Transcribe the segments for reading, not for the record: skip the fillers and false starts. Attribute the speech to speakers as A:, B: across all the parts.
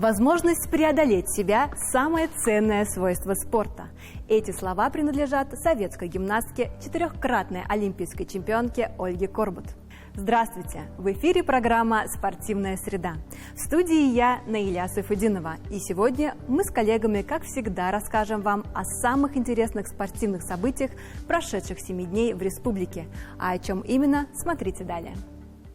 A: Возможность преодолеть себя – самое ценное свойство спорта. Эти слова принадлежат советской гимнастке, четырехкратной олимпийской чемпионке Ольге Корбут. Здравствуйте! В эфире программа «Спортивная среда». В студии я, Наиля Сайфутдинова. И сегодня мы с коллегами, как всегда, расскажем вам о самых интересных спортивных событиях прошедших 7 дней в республике. А о чем именно, смотрите далее.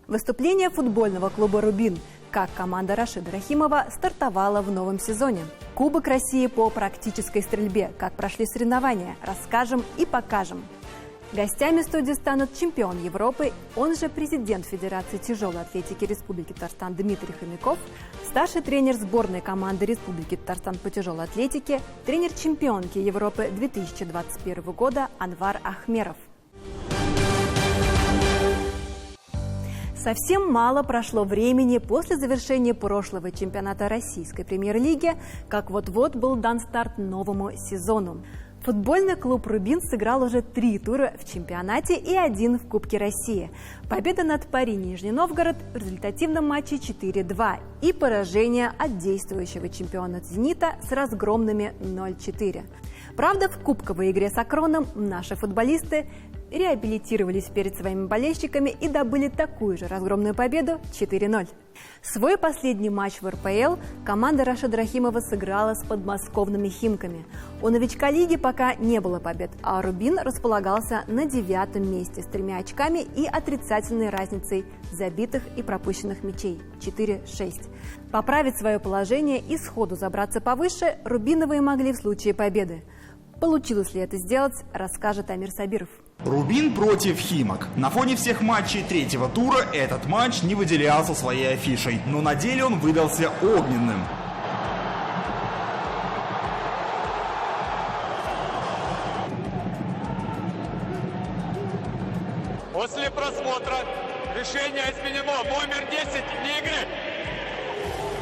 A: Выступление футбольного клуба «Рубин», как команда Рашида Рахимова стартовала в новом сезоне. Кубок России по практической стрельбе, как прошли соревнования, расскажем и покажем. Гостями студии станут чемпион Европы, он же президент Федерации тяжелой атлетики Республики Татарстан Дмитрий Хомяков, старший тренер сборной команды Республики Татарстан по тяжелой атлетике, тренер чемпионки Европы 2021 года Анвар Ахмеров. Совсем мало прошло времени после завершения прошлого чемпионата российской премьер-лиги, как вот-вот был дан старт новому сезону. Футбольный клуб «Рубин» сыграл уже 3 тура в чемпионате и 1 в Кубке России. Победа над Пари Нижний Новгород в результативном матче 4-2 и поражение от действующего чемпиона «Зенита» с разгромными 0-4. Правда, в кубковой игре с «Акроном» наши футболисты реабилитировались перед своими болельщиками и добыли такую же разгромную победу 4-0. Свой последний матч в РПЛ команда Рашида Рахимова сыграла с подмосковными «Химками». У новичка лиги пока не было побед, а «Рубин» располагался на 9-м месте с 3 очками и отрицательной разницей забитых и пропущенных мячей 4-6. Поправить свое положение и сходу забраться повыше рубиновые могли в случае победы. Получилось ли это сделать, расскажет Амир Сабиров.
B: Рубин против Химок. На фоне всех матчей 3-го тура этот матч не выделялся своей афишей, но на деле он выдался огненным.
C: После просмотра решение изменено. Номер 10 вне игры.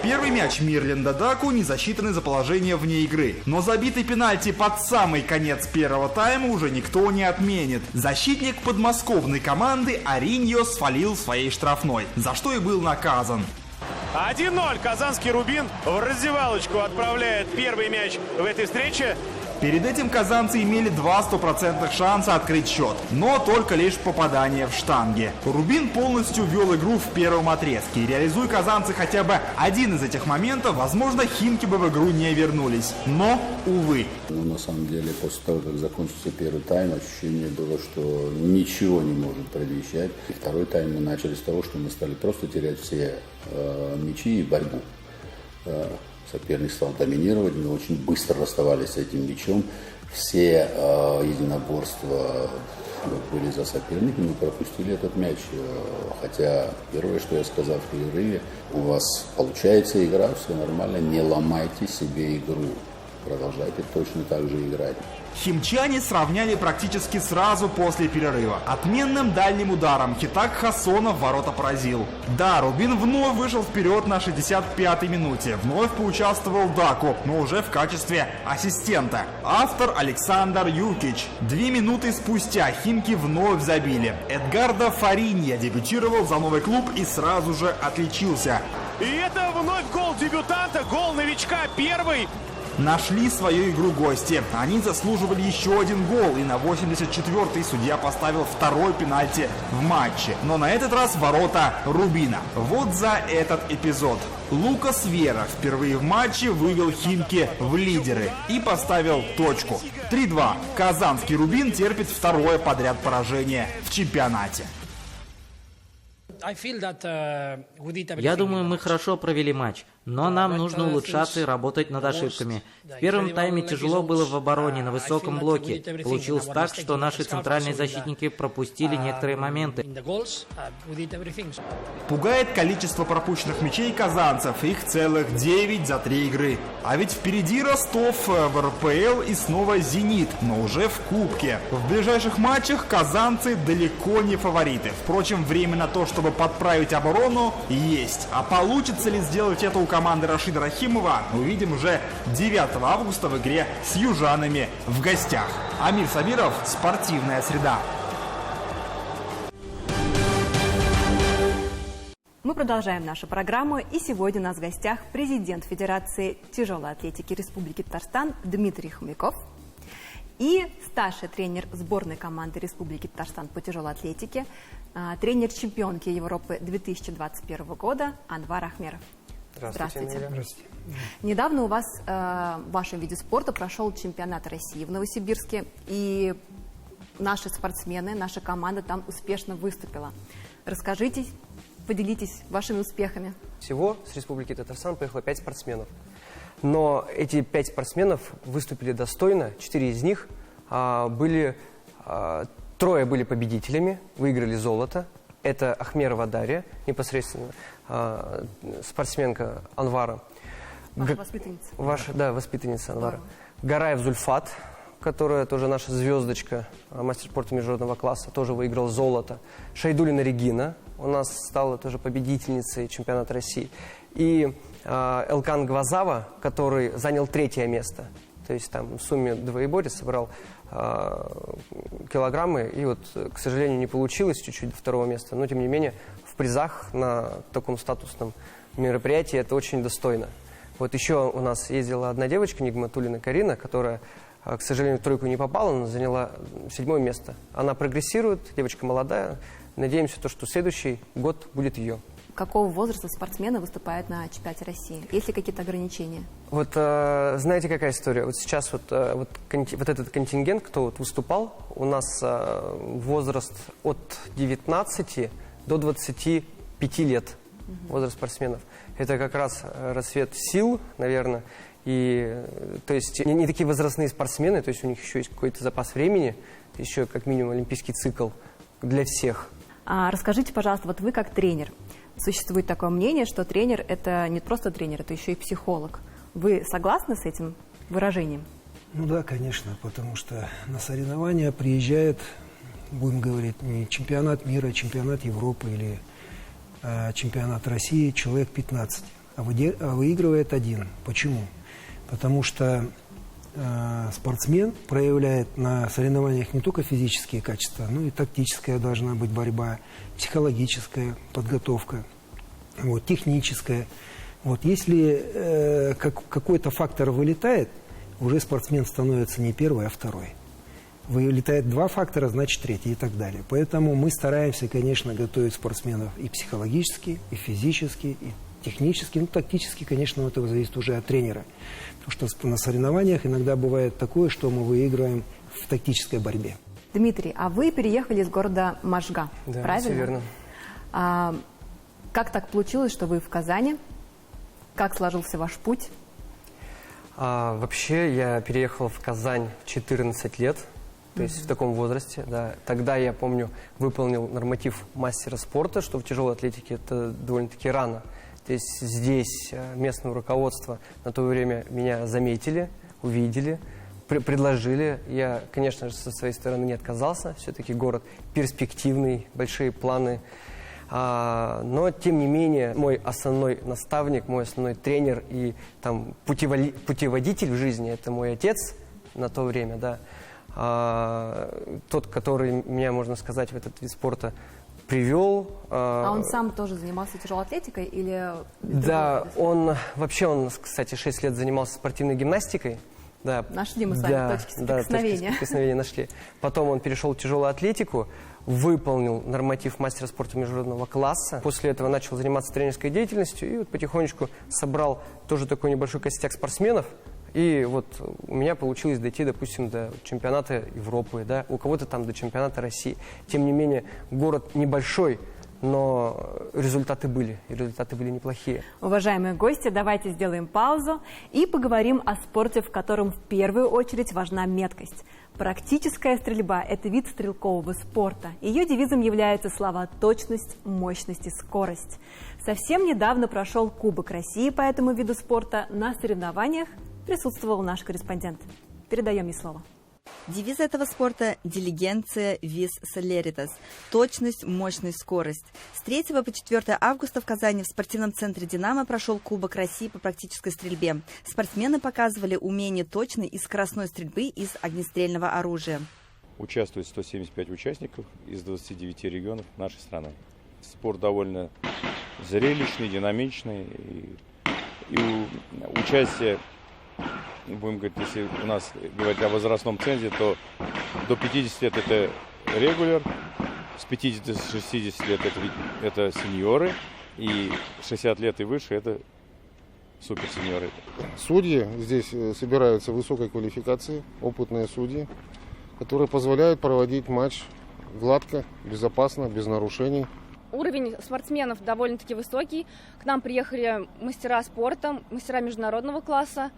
B: Первый мяч Мирленда Даку не засчитанный за положение вне игры. Но забитый пенальти под самый конец первого тайма уже никто не отменит. Защитник подмосковной команды Ариньо свалил своей штрафной, за что и был наказан.
C: 1-0. Казанский «Рубин» в раздевалочку отправляет первый мяч в этой встрече.
B: Перед этим казанцы имели 2 стопроцентных шанса открыть счет, но только лишь попадание в штанги. Рубин полностью вел игру в первом отрезке, и реализуя казанцы хотя бы один из этих моментов, возможно, Химки бы в игру не вернулись. Но, увы.
D: На самом деле, после того, как закончился первый тайм, ощущение было, что ничего не может предвещать. И второй тайм мы начали с того, что мы стали просто терять все мячи и борьбу. Соперник стал доминировать, мы очень быстро расставались с этим мячом. Все единоборства были за соперником, мы пропустили этот мяч. Хотя первое, что я сказал в перерыве, у вас получается игра, все нормально, не ломайте себе игру. Продолжайте точно так же играть.
B: Химчане сравняли практически сразу после перерыва. Отменным дальним ударом Хитак Хасонов ворота поразил. Да, Рубин вновь вышел вперед на 65-й минуте. Вновь поучаствовал Даку, но уже в качестве ассистента. Автор Александр Юкич. 2 минуты спустя Химки вновь забили. Эдгарда Фаринья дебютировал за новый клуб и сразу же отличился.
C: И это вновь гол дебютанта, гол новичка, первый.
B: Нашли свою игру гости. Они заслуживали еще один гол, и на 84-й судья поставил второй пенальти в матче. Но на этот раз ворота Рубина. Вот за этот эпизод. Лукас Вера впервые в матче вывел Химки в лидеры и поставил точку. 3-2. Казанский «Рубин» терпит второе подряд поражение в чемпионате.
E: Я думаю, мы хорошо провели матч, но нам нужно улучшаться и работать над ошибками. В первом тайме тяжело было в обороне на высоком блоке. Получилось так, что наши центральные защитники пропустили некоторые моменты.
B: Пугает количество пропущенных мячей казанцев, их целых 9 за 3 игры. А ведь впереди Ростов в РПЛ и снова «Зенит», но уже в Кубке. В ближайших матчах казанцы далеко не фавориты. Впрочем, время на то, чтобы подправить оборону, есть. А получится ли сделать это у команды Рашида Рахимова, увидим уже 9 августа в игре с южанами в гостях. Амир Сабиров, «Спортивная среда».
A: Мы продолжаем нашу программу, и сегодня у нас в гостях президент Федерации тяжелой атлетики Республики Татарстан Дмитрий Хомяков и старший тренер сборной команды Республики Татарстан по тяжелой атлетике, тренер чемпионки Европы 2021 года Анвар Ахмеров. Здравствуйте.
F: Здравствуйте.
A: Недавно у вас в вашем виде спорта прошел чемпионат России в Новосибирске, и наши спортсмены, наша команда там успешно выступила. Расскажите, поделитесь вашими успехами.
F: Всего с Республики Татарстан поехало 5 спортсменов. Но эти 5 спортсменов выступили достойно. 4 из них трое были победителями, выиграли золото. Это Ахмерова Дарья, непосредственно спортсменка Анвара.
A: Ваша воспитанница.
F: Ваша, воспитанница Анвара. Гараев Зульфат, которая тоже наша звездочка, мастер спорта международного класса, тоже выиграл золото. Шайдулина Регина у нас стала тоже победительницей чемпионата России. И Элкан Гвазава, который занял 3-е место. То есть там в сумме двоеборья собрал килограммы. И вот, к сожалению, не получилось чуть-чуть до 2-го места. Но, тем не менее, в призах на таком статусном мероприятии это очень достойно. Вот еще у нас ездила одна девочка, Нигматуллина Карина, которая, к сожалению, в 3-ку не попала, но заняла 7-е место. Она прогрессирует, девочка молодая. Надеемся, что следующий год будет ее.
A: Какого возраста спортсмены выступают на чемпионате России? Есть ли какие-то ограничения?
F: Вот знаете, какая история? Вот сейчас вот этот контингент, кто вот выступал, у нас возраст от 19 до 25 лет, возраст спортсменов. Это как раз расцвет сил, наверное. И, то есть не такие возрастные спортсмены, то есть у них еще есть какой-то запас времени, еще как минимум олимпийский цикл для всех.
A: Расскажите, пожалуйста, вот вы как тренер, существует такое мнение, что тренер – это не просто тренер, это еще и психолог. Вы согласны с этим выражением?
G: Ну да, конечно, потому что на соревнования приезжает, будем говорить, не чемпионат мира, чемпионат Европы или чемпионат России, человек 15, а выигрывает один. Почему? Потому что спортсмен проявляет на соревнованиях не только физические качества, но и тактическая должна быть борьба, психологическая подготовка, вот, техническая. Вот, если какой-то фактор вылетает, уже спортсмен становится не первый, а второй. Вылетает 2 фактора, значит 3 и так далее. Поэтому мы стараемся, конечно, готовить спортсменов и психологически, и физически, и технически, ну, тактически, конечно, это зависит уже от тренера. Потому что на соревнованиях иногда бывает такое, что мы выигрываем в тактической борьбе.
A: Дмитрий, а вы переехали из города Можга,
F: да,
A: правильно?
F: Все верно.
A: Как так получилось, что вы в Казани? Как сложился ваш путь?
F: Вообще, я переехал в Казань в 14 лет, то есть в таком возрасте. Да. Тогда, я помню, выполнил норматив мастера спорта, что в тяжелой атлетике это довольно-таки рано. То есть здесь местное руководство на то время меня заметили, увидели, предложили. Я, конечно же, со своей стороны не отказался. Все-таки город перспективный, большие планы. Но, тем не менее, мой основной наставник, мой основной тренер и там, путеводитель в жизни – это мой отец на то время. Да. Тот, который меня, можно сказать, в этот вид спорта привел.
A: А он сам тоже занимался тяжелой атлетикой или?
F: Да, он, кстати, 6 лет занимался спортивной гимнастикой. Да.
A: Нашли мы с вами точки соприкосновения.
F: Да, точки соприкосновения нашли. Потом он перешел в тяжелую атлетику, выполнил норматив мастера спорта международного класса. После этого начал заниматься тренерской деятельностью и вот потихонечку собрал тоже такой небольшой костяк спортсменов. И вот у меня получилось дойти, допустим, до чемпионата Европы, да, у кого-то там до чемпионата России. Тем не менее, город небольшой, но результаты были, и результаты были неплохие.
A: Уважаемые гости, давайте сделаем паузу и поговорим о спорте, в котором в первую очередь важна меткость. Практическая стрельба – это вид стрелкового спорта. Ее девизом являются слова «точность», «мощность» и «скорость». Совсем недавно прошел Кубок России по этому виду спорта. На соревнованиях присутствовал наш корреспондент. Передаем ей слово.
H: Девиз этого спорта – «Дилигенция вис солериtas» – точность, мощность, скорость. С 3 по 4 августа в Казани в спортивном центре «Динамо» прошел Кубок России по практической стрельбе. Спортсмены показывали умение точной и скоростной стрельбы из огнестрельного оружия.
I: Участвует 175 участников из 29 регионов нашей страны. Спорт довольно зрелищный, динамичный. И участие, будем говорить, если у нас говорить о возрастном цензе, то до 50 лет это регуляр, с 50 до 60 лет это сеньоры, и 60 лет и выше это суперсеньоры.
J: Судьи здесь собираются высокой квалификации, опытные судьи, которые позволяют проводить матч гладко, безопасно, без нарушений.
K: Уровень спортсменов довольно-таки высокий. К нам приехали мастера спорта, мастера международного класса,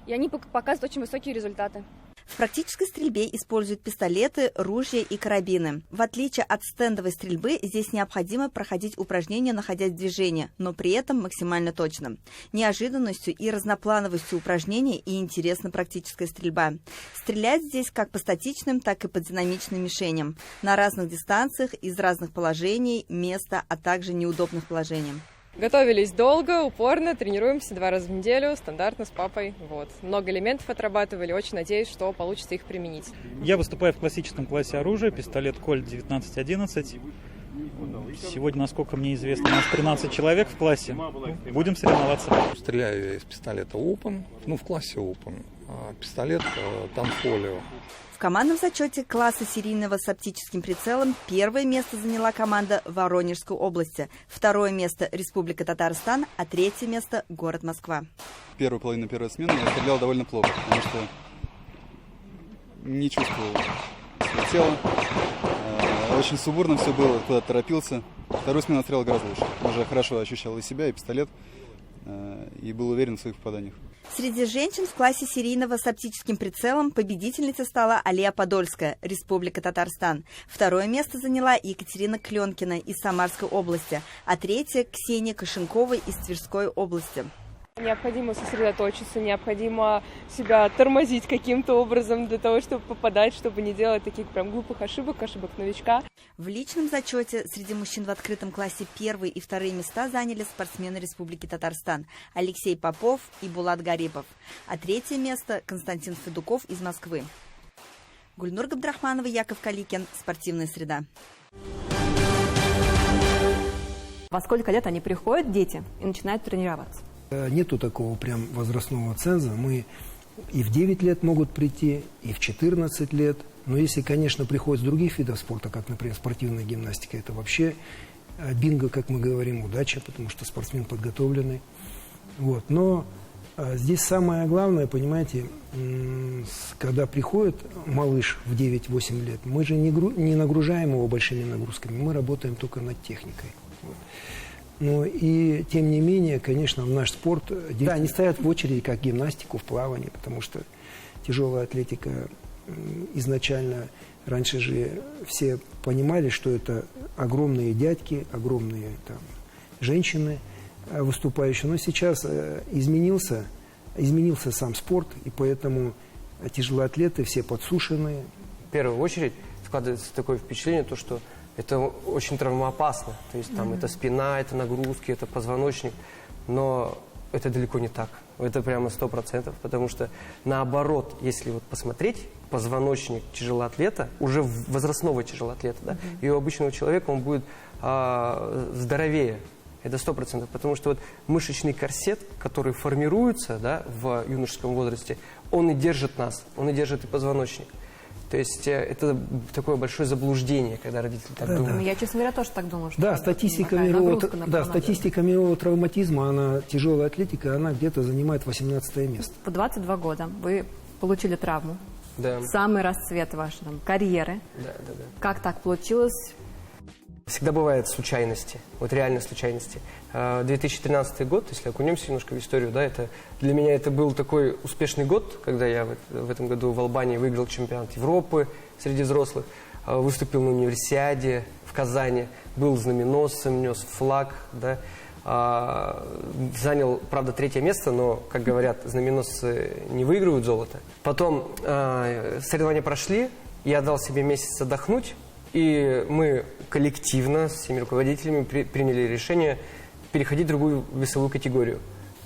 K: и они показывают очень высокие результаты.
H: В практической стрельбе используют пистолеты, ружья и карабины. В отличие от стендовой стрельбы, здесь необходимо проходить упражнения, находясь в движении, но при этом максимально точно. Неожиданностью и разноплановостью упражнений и интересна практическая стрельба. Стрелять здесь как по статичным, так и по динамичным мишеням. На разных дистанциях, из разных положений, места, а также неудобных положений.
L: Готовились долго, упорно, тренируемся 2 раза в неделю, стандартно с папой. Много элементов отрабатывали, очень надеюсь, что получится их применить.
M: Я выступаю в классическом классе оружия, пистолет Кольт 1911. Сегодня, насколько мне известно, у нас 13 человек в классе. Будем соревноваться.
N: Стреляю я из пистолета Open, в классе Open. Пистолет Танфолио.
H: В командном зачете класса серийного с оптическим прицелом первое место заняла команда Воронежской области, второе место Республика Татарстан, а третье место город Москва.
O: Первую половину первой смены я стрелял довольно плохо, потому что не чувствовал свое тело. Очень сумбурно все было, куда-то торопился. Вторую смену стрелял гораздо лучше. Уже хорошо ощущал и себя, и пистолет, и был уверен в своих попаданиях.
H: Среди женщин в классе серийного с оптическим прицелом победительницей стала Алия Подольская, Республика Татарстан. Второе место заняла Екатерина Кленкина из Самарской области, а третье – Ксения Кошенкова из Тверской области.
L: Необходимо сосредоточиться, необходимо себя тормозить каким-то образом для того, чтобы попадать, чтобы не делать таких прям глупых ошибок новичка.
H: В личном зачете среди мужчин в открытом классе первые и вторые места заняли спортсмены Республики Татарстан Алексей Попов и Булат Гарипов, а третье место – Константин Федуков из Москвы. Гульнур Габдрахманова, Яков Каликин. Спортивная среда.
A: Во сколько лет они приходят, дети, и начинают тренироваться?
G: Нету такого прям возрастного ценза. Мы и в 9 лет могут прийти, и в 14 лет. Но если, конечно, приходят с других видов спорта, как, например, спортивная гимнастика, это вообще бинго, как мы говорим, удача, потому что спортсмен подготовленный. Но здесь самое главное, понимаете, когда приходит малыш в 9-8 лет, мы же не нагружаем его большими нагрузками, мы работаем только над техникой. Но и, тем не менее, конечно, в наш спорт, да, они стоят в очереди, как гимнастику, в плавании, потому что тяжелая атлетика изначально, раньше же все понимали, что это огромные дядьки, огромные женщины выступающие. Но сейчас изменился сам спорт, и поэтому тяжелоатлеты все подсушенные.
F: В первую очередь складывается такое впечатление, что это очень травмоопасно. То есть это спина, это нагрузки, это позвоночник. Но это далеко не так. Это прямо 100%. Потому что наоборот, если посмотреть, позвоночник тяжелоатлета, уже возрастного тяжелоатлета, и у обычного человека он будет здоровее. Это 100%. Потому что мышечный корсет, который формируется в юношеском возрасте, он и держит нас, он и держит и позвоночник. То есть это такое большое заблуждение, когда родители так думают.
A: Да. Я, честно говоря, тоже так думаю. Что
G: статистика мирового травматизма, тяжелая атлетика, она где-то занимает 18 место.
A: В 22 года вы получили травму.
F: Да.
A: Самый расцвет вашей карьеры.
F: Да.
A: Как так получилось?
F: Всегда бывают случайности, реально случайности. 2013 год, если окунемся немножко в историю, для меня это был такой успешный год, когда я в этом году в Албании выиграл чемпионат Европы среди взрослых, выступил на универсиаде в Казани, был знаменосцем, нес флаг, занял, правда, 3-е место, но, как говорят, знаменосцы не выигрывают золото. Потом соревнования прошли, я дал себе месяц отдохнуть, и мы коллективно с всеми руководителями приняли решение переходить в другую весовую категорию.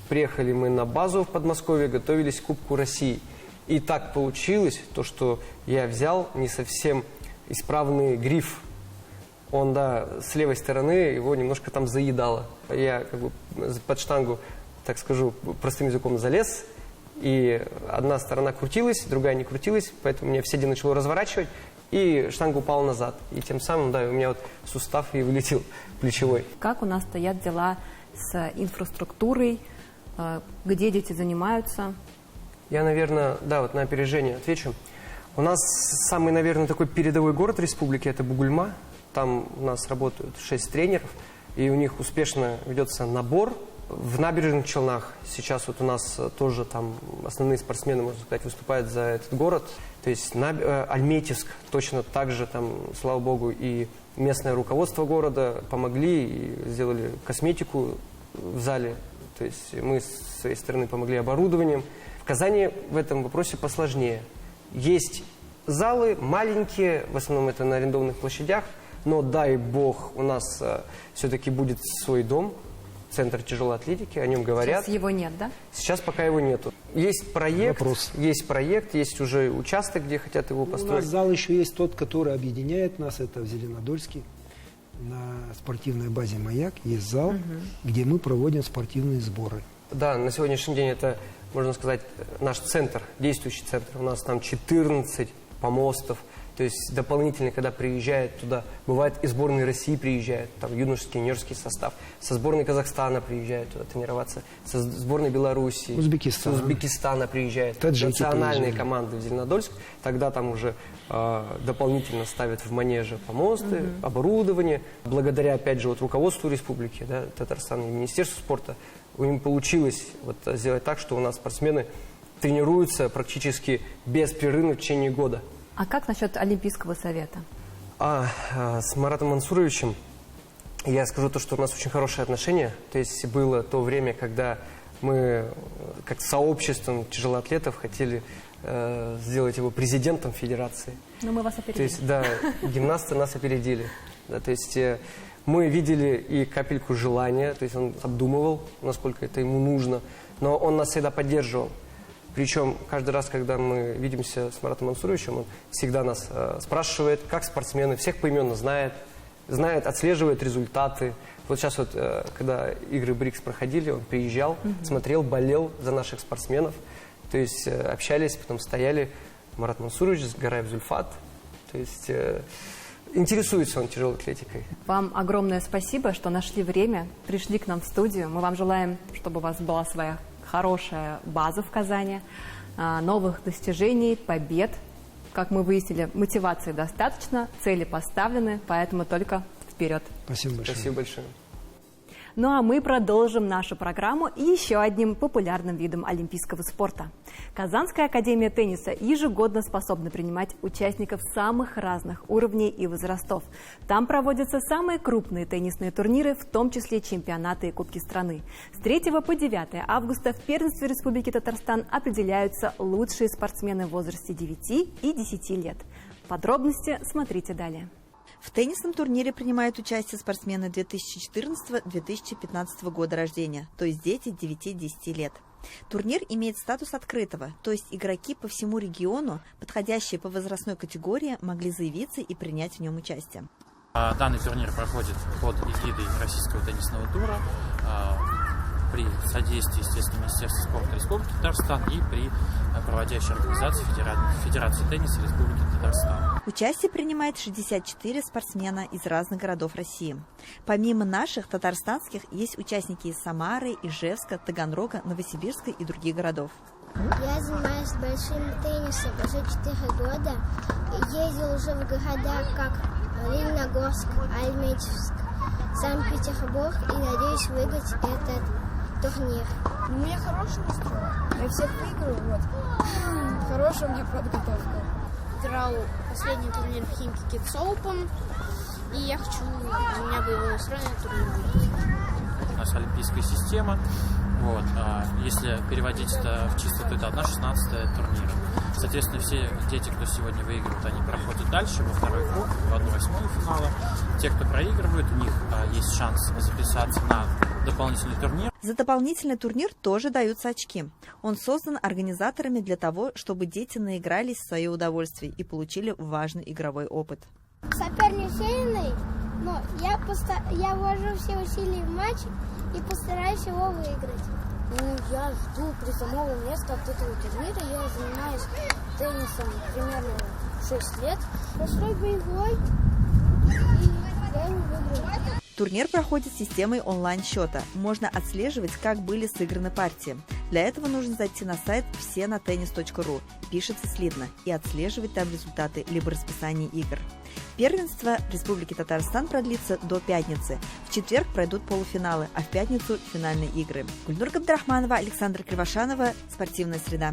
F: Приехали мы на базу в Подмосковье, готовились к Кубку России. И так получилось, что я взял не совсем исправный гриф Он, да, с левой стороны его немножко там заедало. Я как бы под штангу, так скажу, простым языком залез, и одна сторона крутилась, другая не крутилась, поэтому меня в седе начало разворачивать, и штанга упала назад. И тем самым, да, у меня вот сустав и вылетел плечевой.
A: Как у нас стоят дела с инфраструктурой, где дети занимаются?
F: Я, наверное, да, вот на опережение отвечу. У нас самый, наверное, такой передовой город республики – это Бугульма. Там у нас работают 6 тренеров, и у них успешно ведется набор. В Набережных Челнах сейчас вот у нас тоже там основные спортсмены, можно сказать, выступают за этот город. То есть Альметьевск точно так же, там, слава богу, и местное руководство города помогли и сделали косметику в зале. То есть мы с своей стороны помогли оборудованием. В Казани в этом вопросе посложнее. Есть залы маленькие, в основном это на арендованных площадях, но дай бог у нас все-таки будет свой дом, центр тяжелой атлетики, о нем говорят.
A: Сейчас его нет, да?
F: Сейчас пока его нету. Есть проект, есть уже участок, где хотят его построить.
G: У нас зал еще есть тот, который объединяет нас, это в Зеленодольске. На спортивной базе «Маяк» есть зал, где мы проводим спортивные сборы.
F: Да, на сегодняшний день это, можно сказать, наш центр, действующий центр. У нас там 14 помостов. То есть дополнительно, когда приезжают туда, бывает и сборные России приезжают, там юношеский, юниорский состав. Со сборной Казахстана приезжают туда тренироваться, со сборной Белоруссии, с Узбекистана приезжают. Национальные команды в Зеленодольск. Тогда там уже дополнительно ставят в манеже помосты, оборудование. Благодаря, опять же, вот руководству республики, да, Татарстана и Министерству спорта, у них получилось вот сделать так, что у нас спортсмены тренируются практически беспрерывно в течение года.
A: А как насчет Олимпийского совета?
F: С Маратом Мансуровичем я скажу то, что у нас очень хорошие отношения. То есть было то время, когда мы, как сообществом тяжелоатлетов, хотели сделать его президентом федерации.
A: Но мы вас опередили.
F: То есть, да, гимнасты нас опередили. Да, то есть мы видели и капельку желания, то есть он обдумывал, насколько это ему нужно, но он нас всегда поддерживал. Причем каждый раз, когда мы видимся с Маратом Мансуровичем, он всегда нас спрашивает, как спортсмены, всех поименно знает, отслеживает результаты. Вот сейчас вот, когда игры БРИКС проходили, он приезжал, смотрел, болел за наших спортсменов. То есть общались, потом стояли Марат Мансурович, Гараев Зульфат. То есть интересуется он тяжелой атлетикой.
A: Вам огромное спасибо, что нашли время, пришли к нам в студию. Мы вам желаем, чтобы у вас была своя хорошая база в Казани, новых достижений, побед. Как мы выяснили, мотивации достаточно, цели поставлены, поэтому только вперед.
G: Спасибо большое.
F: Спасибо большое.
A: Ну а мы продолжим нашу программу еще одним популярным видом олимпийского спорта. Казанская академия тенниса ежегодно способна принимать участников самых разных уровней и возрастов. Там проводятся самые крупные теннисные турниры, в том числе чемпионаты и кубки страны. С 3 по 9 августа в первенстве Республики Татарстан определяются лучшие спортсмены в возрасте 9 и 10 лет. Подробности смотрите далее.
H: В теннисном турнире принимают участие спортсмены 2014-2015 года рождения, то есть дети 9-10 лет. Турнир имеет статус открытого, то есть игроки по всему региону, подходящие по возрастной категории, могли заявиться и принять в нем участие.
P: Данный турнир проходит под эгидой Российского теннисного тура при содействии, естественно, Министерства спорта Республики Татарстан и при проводящей организации Федерации тенниса Республики Татарстан.
H: Участие принимает 64 спортсмена из разных городов России. Помимо наших, татарстанских, есть участники из Самары, Ижевска, Таганрога, Новосибирска и других городов.
Q: Я занимаюсь большим теннисом уже 4 года. Ездил уже в города, как Лениногорск, Альметьевск, Санкт-Петербург и надеюсь выиграть этот турнир.
R: У меня хороший настрой. Я всех выиграю, вот. Хорошая у меня подготовка.
Q: Играл последний турнир в Химки Kids Open, и я хочу, у меня боевой настрой на турнир выиграть.
P: У нас олимпийская система. Вот. Если переводить это в чисто, то это 1/16 турнира. Соответственно, все дети, кто сегодня выигрывает, они проходят дальше, во второй круг, в 1/8 финала. Те, кто проигрывает, у них есть шанс записаться на дополнительный турнир.
H: За дополнительный турнир тоже даются очки. Он создан организаторами для того, чтобы дети наигрались в свое удовольствие и получили важный игровой опыт.
Q: Соперник сильный, Но я вложу все усилия в матч и постараюсь его выиграть. Я жду призового места от этого турнира. Я занимаюсь теннисом примерно 6 лет. Большой боевой, и я его выиграю.
H: Турнир проходит системой онлайн-счета. Можно отслеживать, как были сыграны партии. Для этого нужно зайти на сайт всеnatennis.ru, пишется слитно, и отслеживать там результаты либо расписание игр. Первенство в Республике Татарстан продлится до пятницы. В четверг пройдут полуфиналы, а в пятницу – финальные игры. Гульнур Габдрахманова, Александра Кривошанова, «Спортивная среда».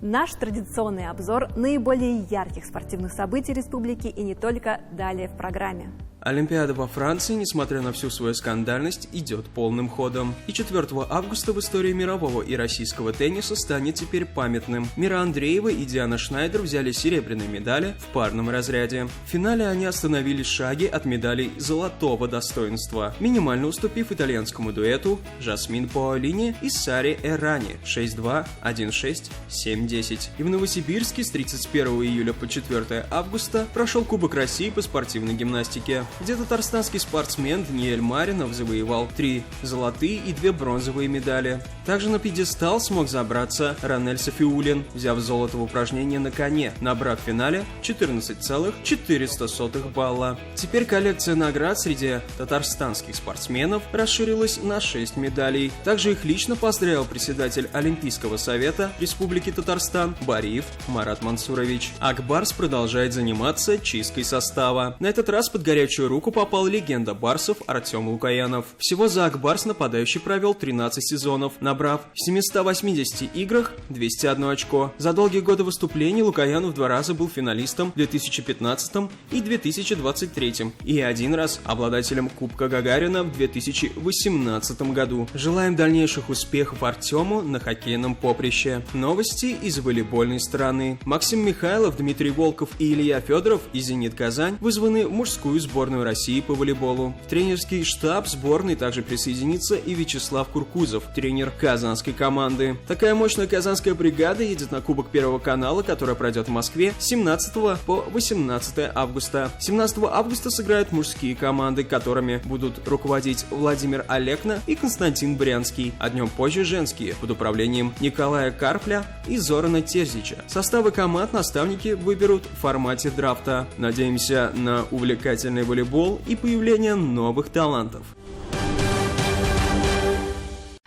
A: Наш традиционный обзор наиболее ярких спортивных событий республики и не только далее в программе.
S: Олимпиада во Франции, несмотря на всю свою скандальность, идет полным ходом. И 4 августа в истории мирового и российского тенниса станет теперь памятным. Мира Андреева и Диана Шнайдер взяли серебряные медали в парном разряде. В финале они остановились в шаге от медалей золотого достоинства, минимально уступив итальянскому дуэту Жасмин Паолини и Саре Эррани 6-2, 1-6, 7-10. И в Новосибирске с 31 июля по 4 августа прошел Кубок России по спортивной гимнастике, где татарстанский спортсмен Даниэль Маринов завоевал 3 золотые и 2 бронзовые медали. Также на пьедестал смог забраться Ранель Сафиуллин, взяв золото в упражнении на коне, набрав в финале 14,04 балла. Теперь коллекция наград среди татарстанских спортсменов расширилась на 6 медалей. Также их лично поздравил председатель Олимпийского совета Республики Татарстан Бариев Марат Мансурович. Акбарс продолжает заниматься чисткой состава. На этот раз под горячую руку попал легенда барсов Артем Лукаянов. Всего за Акбарс нападающий провел 13 сезонов, набрав в 780 играх 201 очко. За долгие годы выступлений Лукаянов 2 раза был финалистом в 2015 и 2023 и 1 раз обладателем Кубка Гагарина в 2018 году. Желаем дальнейших успехов Артему на хоккейном поприще. Новости из волейбольной стороны. Максим Михайлов, Дмитрий Волков и Илья Федоров из «Зенит Казань» вызваны в мужскую сборную России по волейболу. В тренерский штаб сборной также присоединится и Вячеслав Куркузов, тренер казанской команды. Такая мощная казанская бригада едет на Кубок Первого канала, который пройдет в Москве с 17 по 18 августа. 17 августа сыграют мужские команды, которыми будут руководить Владимир Олекна и Константин Брянский, а днем позже женские, под управлением Николая Карпля и Зорана Терзича. Составы команд наставники выберут в формате драфта. Надеемся на увлекательный волейбол и появление новых талантов.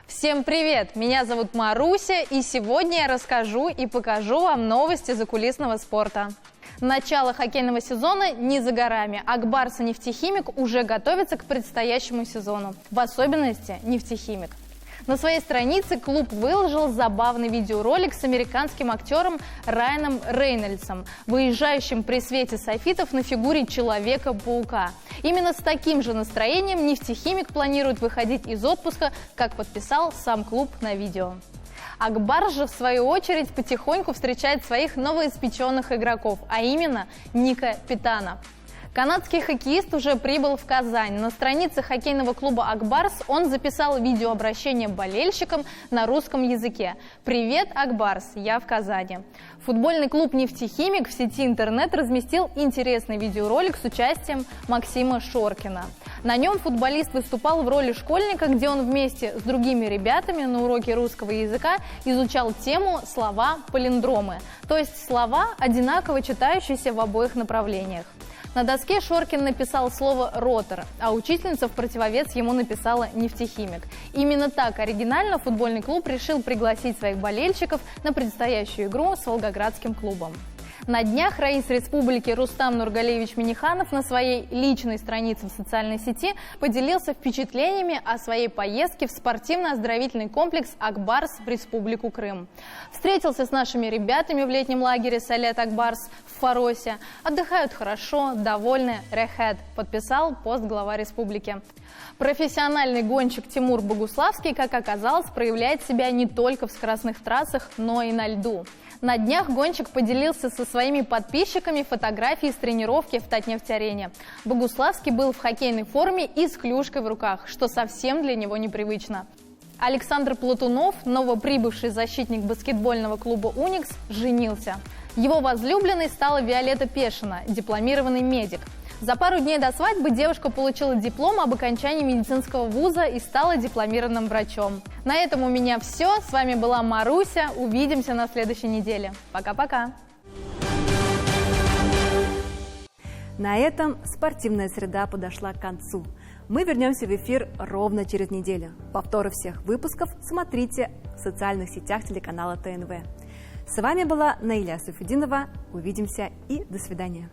T: Всем привет! Меня зовут Маруся, и сегодня я расскажу и покажу вам новости закулисного спорта. Начало хоккейного сезона не за горами. Акбарс и Нефтехимик уже готовятся к предстоящему сезону. В особенности Нефтехимик. На своей странице клуб выложил забавный видеоролик с американским актером Райаном Рейнольдсом, выезжающим при свете софитов на фигуре Человека-паука. Именно с таким же настроением Нефтехимик планирует выходить из отпуска, как подписал сам клуб на видео. Акбарс же, в свою очередь, потихоньку встречает своих новоиспеченных игроков, а именно Ника Питана. Канадский хоккеист уже прибыл в Казань. На странице хоккейного клуба «Акбарс» он записал видеообращение болельщикам на русском языке. «Привет, Акбарс, я в Казани». Футбольный клуб «Нефтехимик» в сети интернет разместил интересный видеоролик с участием Максима Шоркина. На нем футболист выступал в роли школьника, где он вместе с другими ребятами на уроке русского языка изучал тему «Слова-палиндромы», то есть слова, одинаково читающиеся в обоих направлениях. На доске Шоркин написал слово «ротор», а учительница в противовес ему написала «нефтехимик». Именно так оригинально футбольный клуб решил пригласить своих болельщиков на предстоящую игру с волгоградским клубом. На днях раис республики Рустам Нургалиевич Миниханов на своей личной странице в социальной сети поделился впечатлениями о своей поездке в спортивно-оздоровительный комплекс «Акбарс» в Республику Крым. Встретился с нашими ребятами в летнем лагере «Салет Акбарс» в Фаросе. Отдыхают хорошо, довольны, рехет, подписал пост глава республики. Профессиональный гонщик Тимур Богуславский, как оказалось, проявляет себя не только в скоростных трассах, но и на льду. На днях гонщик поделился со своими подписчиками фотографией с тренировки в Татнефть-арене. Богуславский был в хоккейной форме и с клюшкой в руках, что совсем для него непривычно. Александр Платунов, новоприбывший защитник баскетбольного клуба «Уникс», женился. Его возлюбленной стала Виолетта Пешина, дипломированный медик. За пару дней до свадьбы девушка получила диплом об окончании медицинского вуза и стала дипломированным врачом. На этом у меня все. С вами была Маруся. Увидимся на следующей неделе. Пока-пока.
A: На этом спортивная среда подошла к концу. Мы вернемся в эфир ровно через неделю. Повторы всех выпусков смотрите в социальных сетях телеканала ТНВ. С вами была Наиля Суфединова. Увидимся и до свидания.